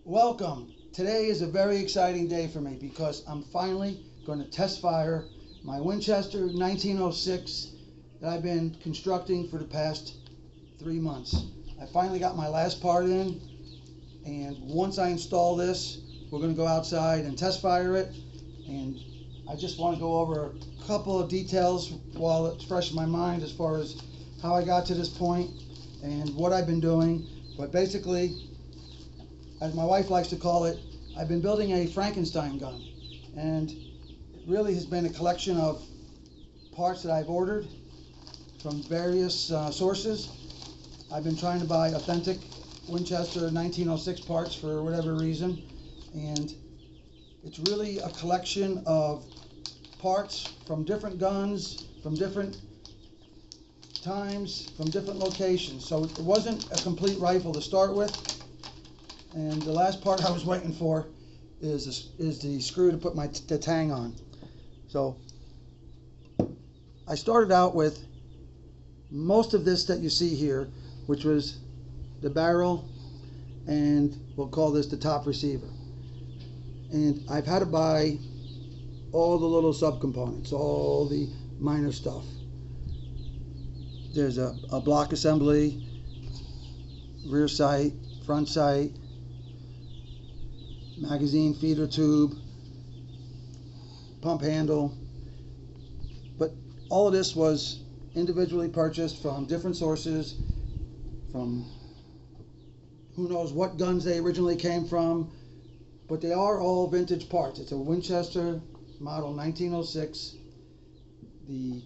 Welcome. Today is a very exciting day for me because I'm finally going to test fire my Winchester 1906 that I've been constructing for the past 3 months. I finally got my last part in, and once I install this, we're going to go outside and test fire it. And I just want to go over a couple of details while it's fresh in my mind as far as how I got to this point and what I've been doing. But basically, as my wife likes to call it, I've been building a Frankenstein gun, and it really has been a collection of parts that I've ordered from various sources. I've been trying to buy authentic Winchester 1906 parts for whatever reason, and it's really a collection of parts from different guns, from different times, from different locations. So it wasn't a complete rifle to start with. And the last part I was waiting for is the screw to put the tang on. So I started out with most of this that you see here, which was the barrel, and we'll call this the top receiver. And I've had to buy all the little subcomponents, all the minor stuff. There's a block assembly, rear sight, front sight, magazine feeder tube, pump handle. But all of this was individually purchased from different sources, from who knows what guns they originally came from, but they are all vintage parts. It's a Winchester model 1906. The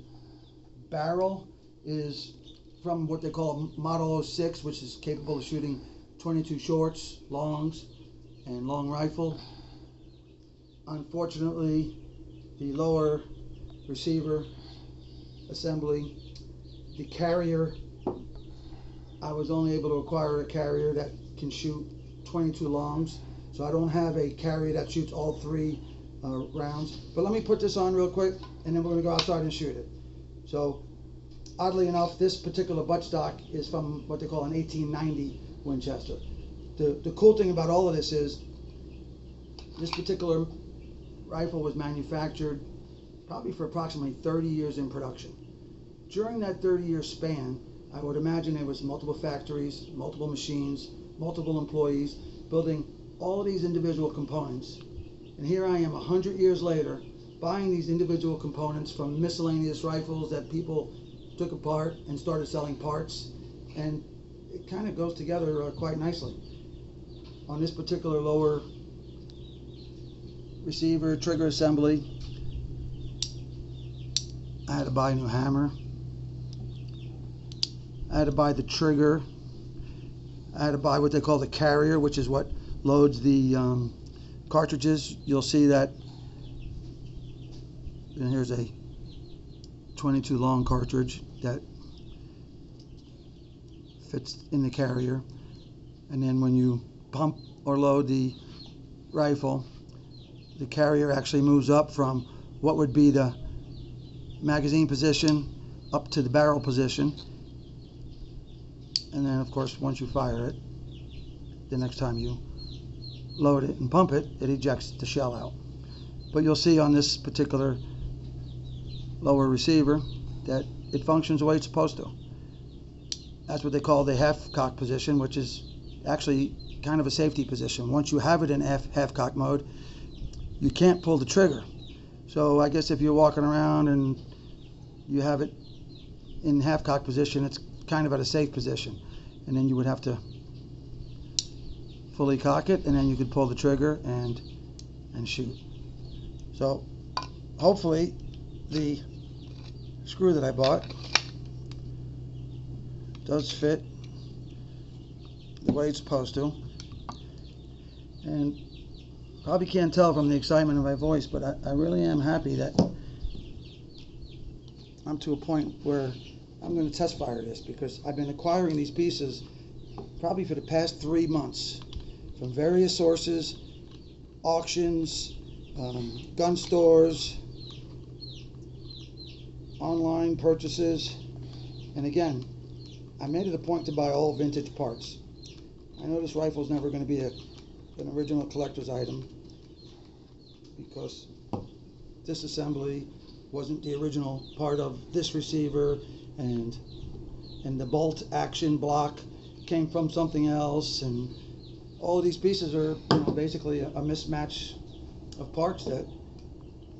barrel is from what they call Model 06, which is capable of shooting 22 shorts, longs, and long rifle. Unfortunately, the lower receiver assembly, the carrier, I was only able to acquire a carrier that can shoot 22 longs, so I don't have a carrier that shoots all 3 rounds. But let me put this on real quick, and then we're going to go outside and shoot it. So oddly enough, this particular buttstock is from what they call an 1890 Winchester. The cool thing about all of this is this particular rifle was manufactured probably for approximately 30 years in production. During that 30-year span, I would imagine there was multiple factories, multiple machines, multiple employees building all of these individual components. And here I am 100 years later buying these individual components from miscellaneous rifles that people took apart and started selling parts, and it kind of goes together quite nicely. On this particular lower receiver trigger assembly, I had to buy a new hammer. I had to buy the trigger. I had to buy what they call the carrier, which is what loads the cartridges. You'll see that, and here's a 22 long cartridge that fits in the carrier. And then when you pump or load the rifle, the carrier actually moves up from what would be the magazine position up to the barrel position. And then of course, once you fire it, the next time you load it and pump it, it ejects the shell out. But you'll see on this particular lower receiver that it functions the way it's supposed to. That's what they call the half cock position, which is actually kind of a safety position. Once you have it in half cock mode, you can't pull the trigger. So I guess if you're walking around and you have it in half cock position, it's kind of at a safe position. And then you would have to fully cock it, and then you could pull the trigger and shoot. So hopefully the screw that I bought does fit the way it's supposed to. And probably can't tell from the excitement of my voice, but I really am happy that I'm to a point where I'm going to test fire this, because I've been acquiring these pieces probably for the past 3 months from various sources, auctions, gun stores, online purchases. And again, I made it a point to buy all vintage parts. I know this rifle's never going to be a an original collector's item because this assembly wasn't the original part of this receiver, and the bolt action block came from something else, and all of these pieces are, you know, basically a mismatch of parts that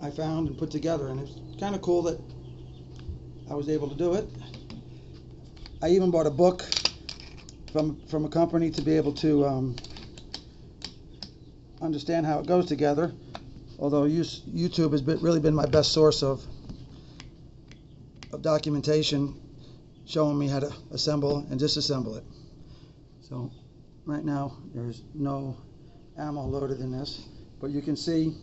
I found and put together, and it's kind of cool that I was able to do it. I even bought a book from a company to be able to understand how it goes together, although YouTube has really been my best source of documentation showing me how to assemble and disassemble it. So right now there's no ammo loaded in this, but you can see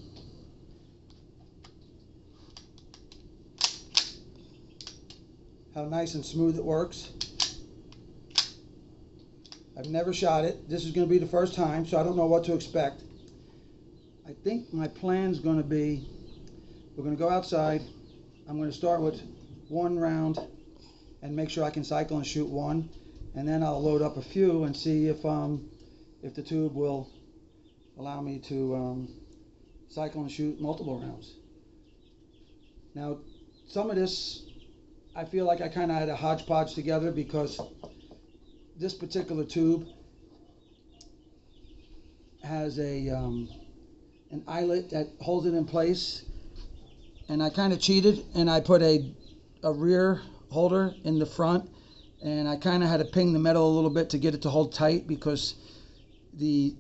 how nice and smooth it works. I've never shot it. This is going to be the first time, so I don't know what to expect. I think my plan's going to be, we're going to go outside. I'm going to start with one round and make sure I can cycle and shoot one, and then I'll load up a few and see if the tube will allow me to cycle and shoot multiple rounds. Now, some of this I feel like I kind of had a hodgepodge together because this particular tube has an eyelet that holds it in place, and I kind of cheated and I put a rear holder in the front, and I kind of had to ping the metal a little bit to get it to hold tight because the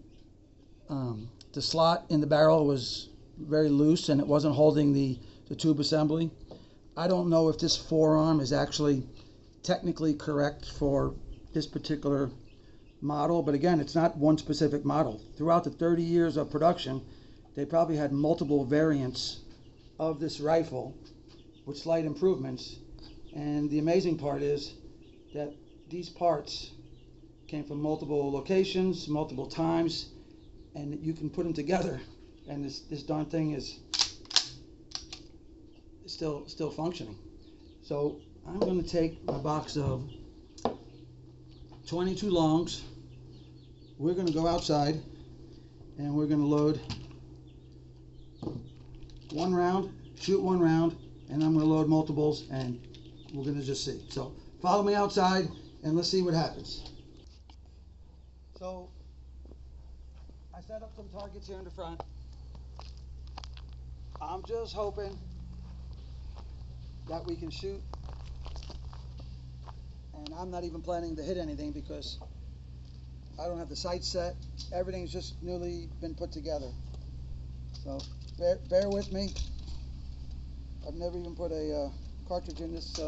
slot in the barrel was very loose and it wasn't holding the tube assembly. I don't know if this forearm is actually technically correct for this particular model, but again, it's not one specific model. Throughout the 30 years of production, they probably had multiple variants of this rifle with slight improvements, and the amazing part is that these parts came from multiple locations, multiple times, and you can put them together, and this darn thing is still functioning. So I'm going to take my box of 22 longs. We're going to go outside and we're going to load one round, shoot one round, and I'm going to load multiples, and we're going to just see. So follow me outside and let's see what happens. So I set up some targets here in the front. I'm just hoping that we can shoot, and I'm not even planning to hit anything because I don't have the sights set. Everything's just newly been put together. So bear with me. I've never even put a cartridge in this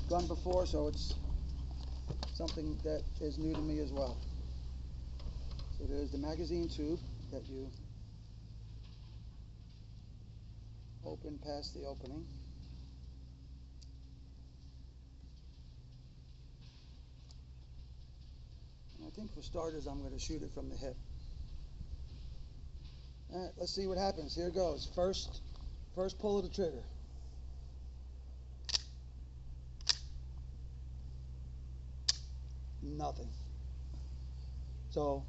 gun before, so it's something that is new to me as well. So there's the magazine tube that you open past the opening. And I think for starters, I'm going to shoot it from the hip. All right, let's see what happens. Here it goes. First pull of the trigger. Nothing. So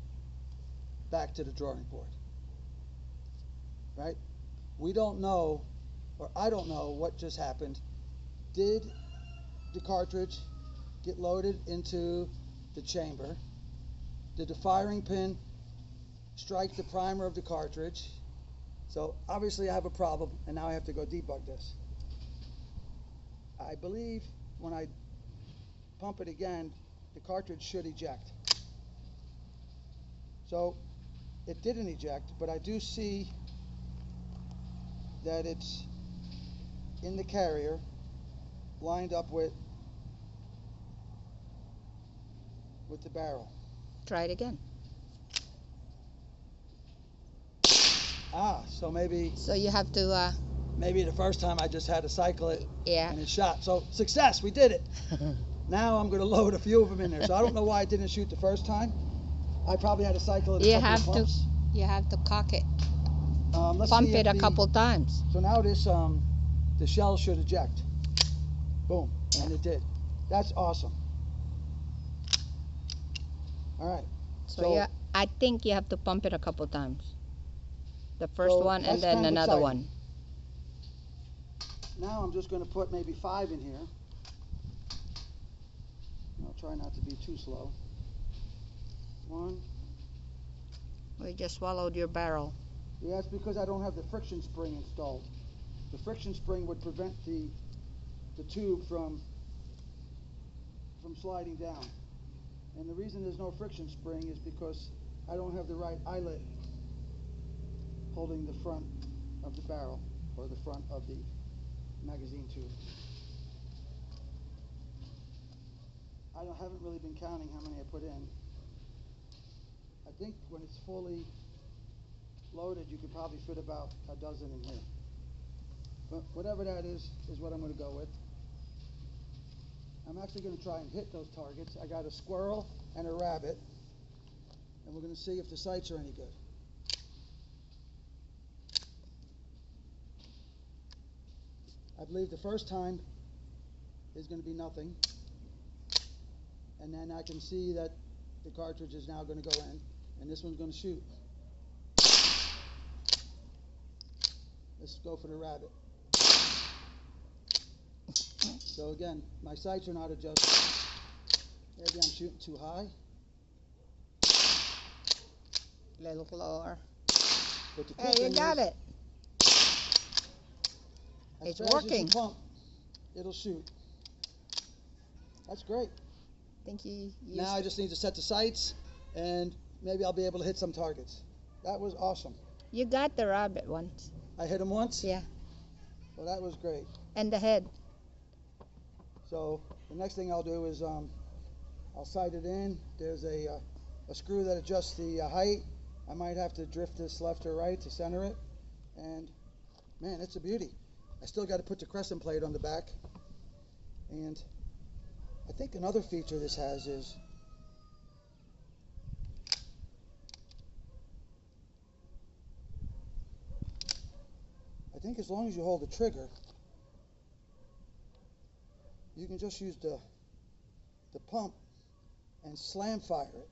back to the drawing board. Right? We don't know, or I don't know what just happened. Did the cartridge get loaded into the chamber? Did the firing pin strike the primer of the cartridge? So obviously I have a problem, and now I have to go debug this. I believe when I pump it again, the cartridge should eject. So it didn't eject, but I do see that it's in the carrier, lined up with the barrel. Try it again. So maybe. So you have to. Maybe the first time I just had to cycle it. Yeah. And it shot. So success, we did it. Now I'm going to load a few of them in there. So I don't know why it didn't shoot the first time. I probably had to cycle it a couple of pumps. You have to cock it. Let's Pump see it a couple times. So now this the shell should eject. Boom, and it did. That's awesome. All right. So I think you have to pump it a couple times. The first So one and that's then kind of another exciting. one. Now I'm just going to put maybe 5 in here. I'll try not to be too slow. 1. We just swallowed your barrel. Yeah, it's because I don't have the friction spring installed. The friction spring would prevent the tube from sliding down. And the reason there's no friction spring is because I don't have the right eyelet holding the front of the barrel or the front of the magazine tube. I haven't really been counting how many I put in. I think when it's fully loaded, you could probably fit about a dozen in here. But whatever that is what I'm going to go with. I'm actually going to try and hit those targets. I got a squirrel and a rabbit, and we're going to see if the sights are any good. I believe the first time is going to be nothing, and then I can see that the cartridge is now going to go in, and this one's going to shoot. Let's go for the rabbit. So again, my sights are not adjusted. Maybe I'm shooting too high. Little lower. But the cool Hey, you thing got is, it. as It's fast working. as you pump, it'll shoot. That's great. Think you used Now I just need to set the sights, and maybe I'll be able to hit some targets. That was awesome. You got the rabbit once. I hit him once? Yeah. Well, that was great. And the head. So the next thing I'll do is I'll sight it in. There's a screw that adjusts the height. I might have to drift this left or right to center it. And man, it's a beauty. I still got to put the crescent plate on the back. And I think another feature this has is I think as long as you hold the trigger, you can just use the pump and slam fire it.